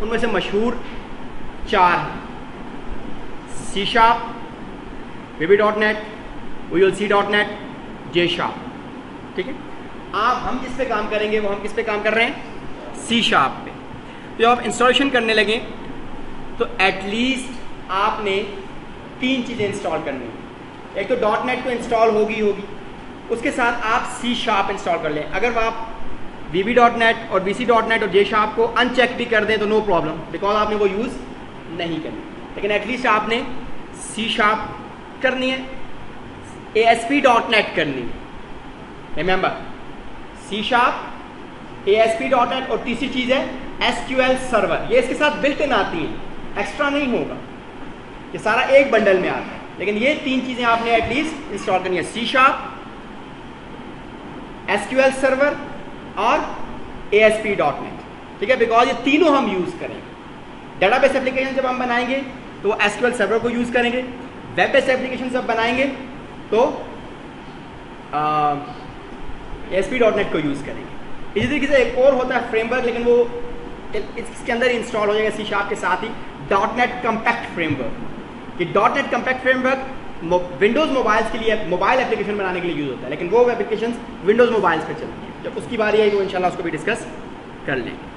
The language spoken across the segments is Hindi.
उनमें से मशहूर 4 हैं, C#, VB.NET, VLC.NET, J#। ठीक है, हम जिस पे काम करेंगे वो हम किस पे काम कर रहे हैं, C# पे। तो आप इंस्टॉलेशन करने लगे तो एटलीस्ट आपने 3 चीज़ें इंस्टॉल करनी है। एक तो .NET तो इंस्टॉल होगी, उसके साथ आप C# इंस्टॉल कर लें। अगर आप VB.NET और VC.NET और J# को अनचेक भी कर दें तो नो प्रॉब्लम, बिकॉज आपने वो यूज़ नहीं करनी, लेकिन एटलीस्ट आपने C# करनी है, ASP.NET करनी है। रिमेंबर, C#, ASP.NEट और तीसरी चीज़ है SQL सर्वर। ये इसके साथ बिल्ट इन आती है, एक्स्ट्रा नहीं होगा, ये सारा एक बंडल में आता है। लेकिन ये 3 चीज़ें आपने एटलीस्ट इंस्टॉल करनी है, C#, SQL सर्वर और ASP.NET। ठीक है, बिकॉज ये तीनों हम यूज़ करेंगे। डेटाबेस एप्लीकेशन जब हम बनाएंगे तो वो SQL सर्वर को यूज़ करेंगे, वेब बेस्ड एप्लीकेशन जब बनाएंगे तो ASP.NET को यूज़ करेंगे। इसी तरीके से एक और होता है फ्रेमवर्क, लेकिन वो इसके अंदर इंस्टॉल हो जाएगा C# के साथ ही, .NET कम्पैक्ट फ्रेमवर्क। कि .NET compact framework Windows mobiles के लिए, मोबाइल एप्लीकेशन बनाने के लिए यूज़ होता है, लेकिन वो एप्लीकेशन विंडोज़ मोबाइल्स पे चलती है। जब उसकी बारी आई तो इंशाल्लाह उसको भी डिस्कस कर लेंगे।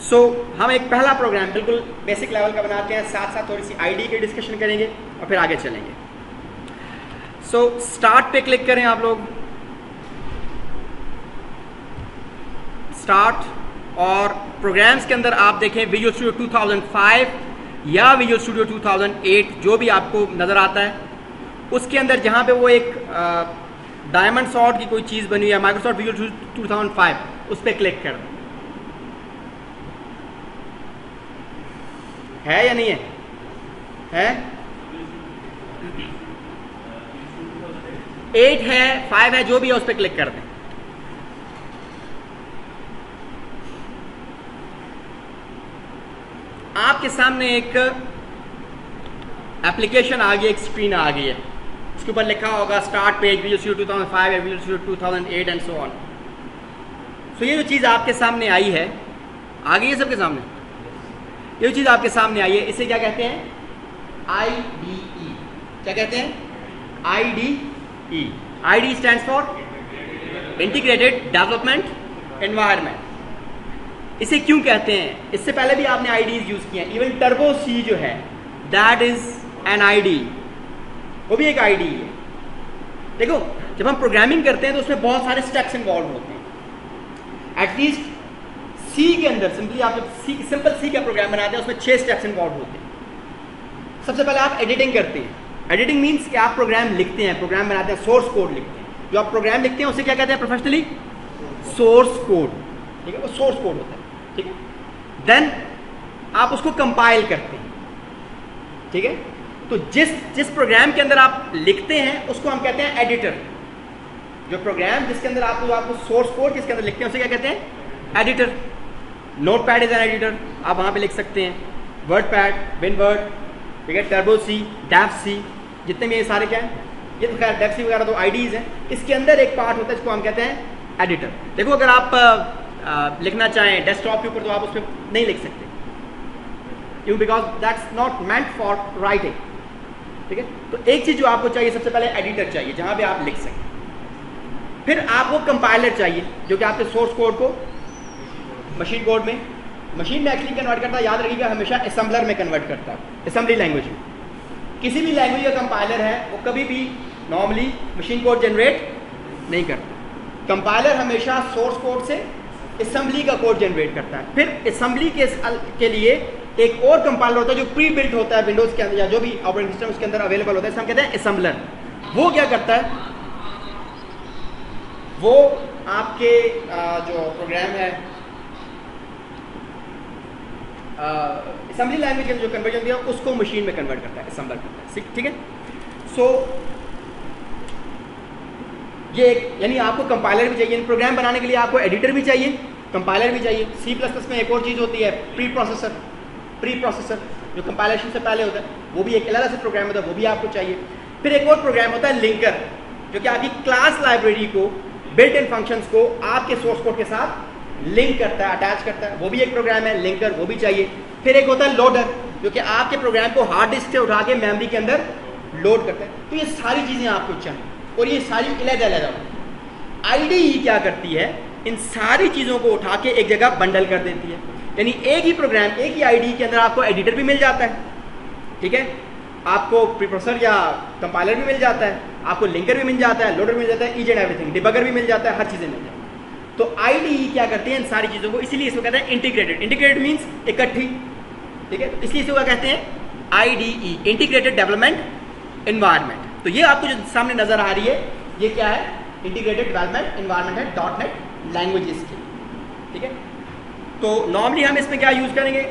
सो हम एक पहला प्रोग्राम बिल्कुल बेसिक लेवल का बनाते हैं, साथ साथ थोड़ी सी ID की डिस्कशन करेंगे और फिर आगे चलेंगे। सो स्टार्ट पे क्लिक करें आप लोग, स्टार्ट, और प्रोग्राम्स के अंदर आप देखें विजुअल स्टूडियो 2005 या विजुअल स्टूडियो 2008, जो भी आपको नज़र आता है। उसके अंदर जहाँ पे वो एक डायमंड सॉर्ट की कोई चीज़ बनी हुई है, माइक्रोसॉफ्ट विजुअल स्टूडियो 2005, उस पर क्लिक कर दें। है या नहीं है? 8 है, 5 है, जो भी है उस पर क्लिक कर दें। आपके सामने एक एप्लीकेशन आ गई, एक स्क्रीन आ गई है, उसके ऊपर लिखा होगा स्टार्ट पेज विजुअल स्टूडियो 2005 या visual studio 2008 and so on. So ये जो चीज़ आपके सामने आई है, आ गई है सबके सामने, ये जो चीज़ आपके सामने आई है, इसे क्या कहते हैं, IDE। क्या कहते हैं? IDE। ID stands for integrated development environment. इसे क्यों कहते हैं? इससे पहले भी आपने IDEs यूज किए हैं, इवन टर्बो C जो है दैट इज एन IDE, वो भी एक IDE है। देखो, जब हम प्रोग्रामिंग करते हैं तो उसमें बहुत सारे स्टेप्स इन्वॉल्व होते हैं। एटलीस्ट C के अंदर सिंपली आप जब सिंपल C का प्रोग्राम बनाते हैं उसमें 6 स्टेप्स इन्वॉल्व होते हैं। सबसे पहले आप एडिटिंग करते हैं। एडिटिंग मीन्स कि आप प्रोग्राम लिखते हैं, प्रोग्राम बनाते हैं, सोर्स कोड लिखते हैं। जो आप प्रोग्राम लिखते हैं उसे क्या कहते हैं प्रोफेशनली? Source code. ठीक है, वो सोर्स कोड होता है। ठीक है, देन आप उसको कंपाइल करते हैं। ठीक है, तो जिस प्रोग्राम के अंदर आप लिखते हैं उसको हम कहते हैं एडिटर। जो प्रोग्राम जिसके अंदर आपको सोर्स कोड जिसके अंदर लिखते हैं उसे क्या कहते हैं? Editor. Notepad is an editor, आप वहां पे लिख सकते हैं। वर्डपैड, विनवर्ड, ठीक है, टर्बो C, डेव C, जितने भी ये सारे क्या हैं, ये तो खैर डेव C वगैरह तो IDEs हैं। इसके अंदर एक पार्ट होता है जिसको हम कहते हैं एडिटर। देखो, अगर आप लिखना चाहें डेस्कटॉप के ऊपर तो आप उस पर नहीं लिख सकते, क्यों? Because that's not meant for writing. ठीक है, तो एक चीज जो आपको चाहिए, सबसे पहले एडिटर चाहिए जहां पे आप लिख सकें। फिर आपको कंपाइलर चाहिए जो कि आपके सोर्स कोड को मशीन कोड में, मशीन में एक्चुअली कन्वर्ट करता है। याद रखिएगा, हमेशा असेंबलर में कन्वर्ट करता है, असेंबली लैंग्वेज में। किसी भी लैंग्वेज का कंपाइलर है वो कभी भी नॉर्मली मशीन कोड जनरेट नहीं करता। कंपाइलर हमेशा सोर्स कोड से असेंबली का कोड जनरेट करता है। फिर असेंबली के लिए एक और कंपाइलर होता है जो प्री बिल्ट होता है विंडोज के अंदर या जो भी ऑपरेटिंग सिस्टम उसके अंदर अवेलेबल होता है, इसे हम कहते हैं असेंबलर। वो क्या करता है, वो आपके जो प्रोग्राम है असेंबली लैंग्वेज में जो कन्वर्जन दिया उसको मशीन में कन्वर्ट करता है, असेंबलर करता है। ठीक है, सो ये यानी आपको कंपाइलर भी चाहिए प्रोग्राम बनाने के लिए, आपको एडिटर भी चाहिए, कंपाइलर भी चाहिए। C++ में एक और चीज़ होती है प्री प्रोसेसर जो कंपाइलेशन से पहले होता है, वो भी एक अलग से प्रोग्राम होता है, वो भी आपको चाहिए। फिर एक और प्रोग्राम होता है लिंकर, जो कि आपकी क्लास लाइब्रेरी को, बिल्ट इन फंक्शंस को आपके सोर्स कोड के साथ लिंक करता है, अटैच करता है, वो भी एक प्रोग्राम है। लिंकर वो भी चाहिए। फिर एक होता है लोडर, जो कि आपके प्रोग्राम को हार्ड डिस्क से उठा के मेमोरी के अंदर लोड करता है। तो ये सारी चीज़ें आपको चाहिए और ये सारी अलग-अलग होती है। IDE क्या करती है, इन सारी चीज़ों को उठा के एक जगह बंडल कर देती है। यानी एक ही प्रोग्राम, एक ही IDE के अंदर आपको एडिटर भी मिल जाता है, ठीक है, आपको प्रीप्रोसेसर या कंपाइलर भी मिल जाता है, आपको लिंकर भी मिल जाता है, लोडर भी मिल जाता है, ईच एंड एवरीथिंग, डिबगर भी मिल जाता है, हर चीज़ें मिल जाती है। तो IDE क्या करती है इन सारी चीज़ों को, इसीलिए इसको कहते हैं इंटीग्रेटेड। इंटीग्रेटेड मीन्स इकट्ठी, ठीक है, तो इसलिए इसको क्या कहते हैं IDE, इंटीग्रेटेड डेवलपमेंट एनवायरनमेंट। तो ये आपको जो सामने नजर आ रही है, ये क्या है, इंटीग्रेटेड डेवलपमेंट एनवायरनमेंट है .NET लैंग्वेजेस की, ठीक है। तो नॉर्मली हम इसमें क्या यूज करेंगे,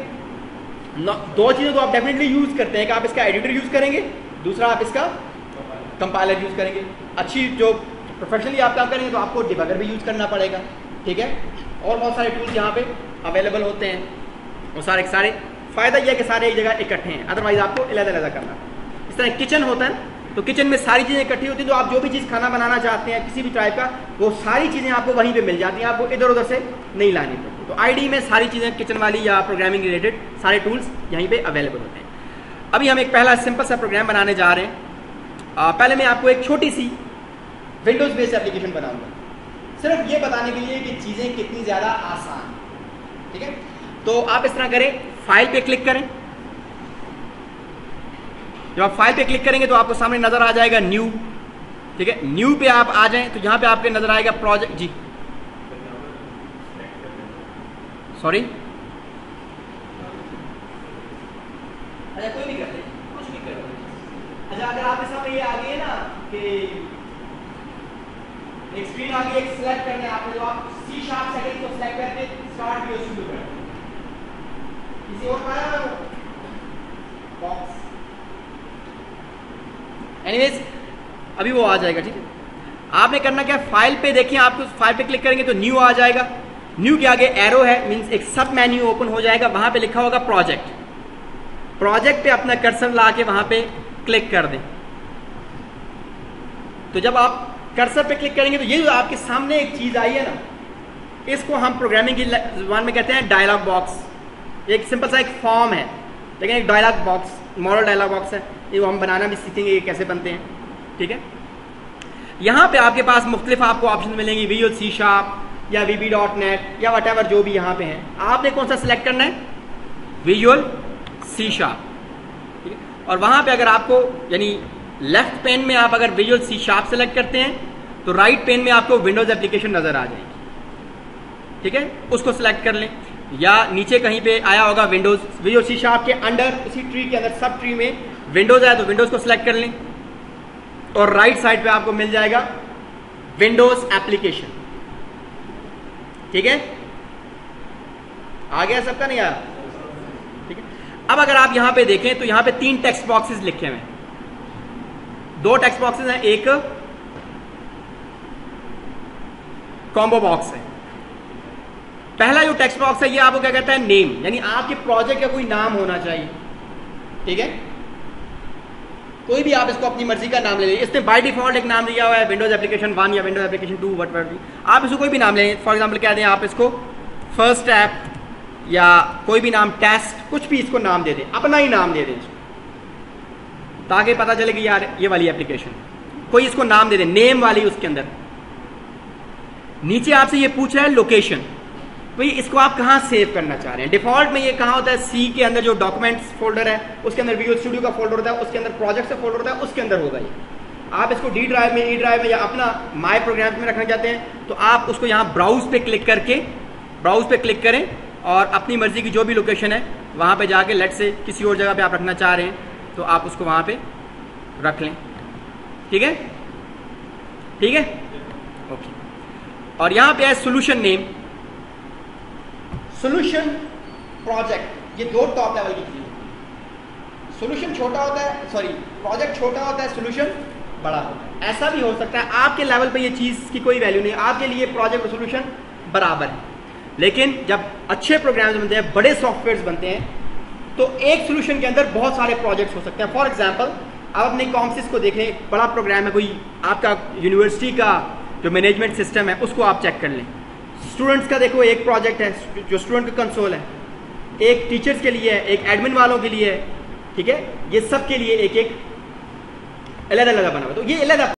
दो चीज़ें तो आप डेफिनेटली यूज करते हैं कि आप इसका एडिटर यूज करेंगे, दूसरा आप इसका कंपाइलर यूज करेंगे। अच्छी जो प्रोफेशनली आप काम करेंगे तो आपको डिबगर भी यूज करना पड़ेगा, ठीक है। और बहुत सारे टूल्स यहाँ पे अवेलेबल होते हैं, वो सारे फ़ायदा यह है कि सारे एक जगह इकट्ठे हैं, अदरवाइज आपको अलग-अलग करना है। इस तरह किचन होता है, तो किचन में सारी चीज़ें इकट्ठी होती हैं, तो आप जो भी चीज़ खाना बनाना चाहते हैं किसी भी टाइप का, वो सारी चीज़ें आपको वहीं पे मिल जाती हैं, आपको इधर उधर से नहीं लानी पड़ती। तो IDE में सारी चीज़ें किचन वाली या प्रोग्रामिंग रिलेटेड सारे टूल्स यहीं पे अवेलेबल होते हैं। अभी हम एक पहला सिंपल सा प्रोग्राम बनाने जा रहे हैं। पहले मैं आपको एक छोटी सी विंडोज़ बेस्ड एप्लीकेशन बनाऊंगा, सिर्फ ये बताने के लिए कि चीज़ें कितनी ज़्यादा आसान, ठीक है। तो आप इस तरह करें, फाइल पे क्लिक करें। जब आप फाइल पे क्लिक करेंगे तो आपको सामने नजर आ जाएगा न्यू, ठीक है। न्यू पे आप आ जाएं तो यहाँ पे आपके नजर आएगा प्रोजेक्ट, जी सॉरी, अच्छा कोई भी कर ले, कुछ भी कर ले। अच्छा अगर आपके सामने ये आ गई है ना कि एक स्क्रीन आ गई, एक सिलेक्ट करना है आपने, तो आप C# सेटिंग को सिलेक्ट करके स्टार्ट वीडियो शुरू करें। किसी और पाया ना बॉक्स, एनीवेज अभी वो आ जाएगा, ठीक है। आपने करना क्या, फाइल पे देखिए, आपको फाइल पे क्लिक करेंगे तो न्यू आ जाएगा। न्यू के आगे एरो है, मींस एक सब मेन्यू ओपन हो जाएगा, वहां पे लिखा होगा प्रोजेक्ट। प्रोजेक्ट पे अपना कर्सर ला के वहां पे क्लिक कर दें। तो जब आप कर्सर पे क्लिक करेंगे तो ये जो आपके सामने एक चीज आई है ना, इसको हम प्रोग्रामिंग की जुबान में कहते हैं डायलॉग बॉक्स। एक सिंपल सा एक फॉर्म है, लेकिन एक dialog box, modal dialog box है, ये हम बनाना भी सीखेंगे ये कैसे बनते हैं, ठीक है। यहाँ पे आपके पास मुख्तलिफ आपको ऑप्शन मिलेंगे, विजुअल C# या VB.NET या वटेवर जो भी यहाँ पे हैं। आपने कौन सा सिलेक्ट करना है, विजुअल C#, ठीक है। और वहाँ पे अगर आपको यानी लेफ्ट पेन में आप अगर विजुअल C# सेलेक्ट करते हैं तो राइट पेन में आपको विंडोज एप्लीकेशन नजर आ जाएगी, ठीक है, उसको सिलेक्ट कर लें। या नीचे कहीं पे आया होगा विंडोज, विजुअल C# के अंडर, उसी ट्री के अंदर सब ट्री में विंडोज आया तो विंडोज को सिलेक्ट कर लें, और राइट साइड पे आपको मिल जाएगा विंडोज एप्लीकेशन, ठीक है। आ गया सबका, नहीं आया, ठीक है। अब अगर आप यहां पे देखें तो यहां पे 3 टेक्स्ट बॉक्सेस लिखे हुए हैं, 2 टेक्स्ट बॉक्सेस हैं, एक कॉम्बो बॉक्स है। पहला जो टेक्स्ट बॉक्स है ये आपको क्या कहता है, नेम, यानी आपके प्रोजेक्ट का कोई नाम होना चाहिए, ठीक है। कोई भी आप इसको अपनी मर्जी का नाम ले लीजिए। इसने बाय डिफॉल्ट एक नाम दिया हुआ है, विंडोज एप्लीकेशन 1 या विंडोज एप्लीकेशन 2, वट भी। आप इसको कोई भी नाम लें, फॉर एग्जांपल कह दें आप इसको फर्स्ट ऐप या कोई भी नाम, टेस्ट, कुछ भी इसको नाम दे दें, अपना ही नाम दे दें ताकि पता चले कि यार ये वाली एप्लीकेशन, कोई इसको नाम दे दें, नेम वाली। उसके अंदर नीचे आपसे ये पूछ रहा है लोकेशन, भाई इसको आप कहाँ सेव करना चाह रहे हैं। डिफॉल्ट में ये कहाँ होता है, C के अंदर जो डॉक्यूमेंट्स फोल्डर है उसके अंदर विजुअल स्टूडियो का फोल्डर होता है, उसके अंदर प्रोजेक्ट का फोल्डर होता है, उसके अंदर होगा ये। आप इसको D ड्राइव में, E ड्राइव में या अपना माई प्रोग्राम में रखना चाहते हैं तो आप उसको यहाँ ब्राउज पे क्लिक करके, ब्राउज पे क्लिक करें और अपनी मर्जी की जो भी लोकेशन है वहाँ पे जाके, लेट से किसी और जगह पे आप रखना चाह रहे हैं तो आप उसको वहाँ पे रख लें, ठीक है, ठीक है, ओके। और यहाँ पे है सोल्यूशन नेम, सोल्यूशन, प्रोजेक्ट, ये 2 टॉप लेवल की चीजें। सोल्यूशन छोटा होता है, सॉरी प्रोजेक्ट छोटा होता है, सोल्यूशन बड़ा होता है। ऐसा भी हो सकता है आपके लेवल पे ये चीज की कोई वैल्यू नहीं, आपके लिए प्रोजेक्ट और सोल्यूशन बराबर है। लेकिन जब अच्छे प्रोग्राम्स बनते हैं, बड़े सॉफ्टवेयर बनते हैं, तो एक सोल्यूशन के अंदर बहुत सारे प्रोजेक्ट्स हो सकते हैं। फॉर एग्जाम्पल आप अपने कॉम्सिस को देखें, बड़ा प्रोग्राम है, कोई आपका यूनिवर्सिटी का जो मैनेजमेंट सिस्टम है उसको आप चेक कर लें, स्टूडेंट्स का देखो एक प्रोजेक्ट है जो स्टूडेंट का कंसोल है, एक टीचर्स के लिए है, एक एडमिन वालों के लिए है, ठीक है। ये सब के लिए एक एक अलग अलग बना हुआ, तो ये अलग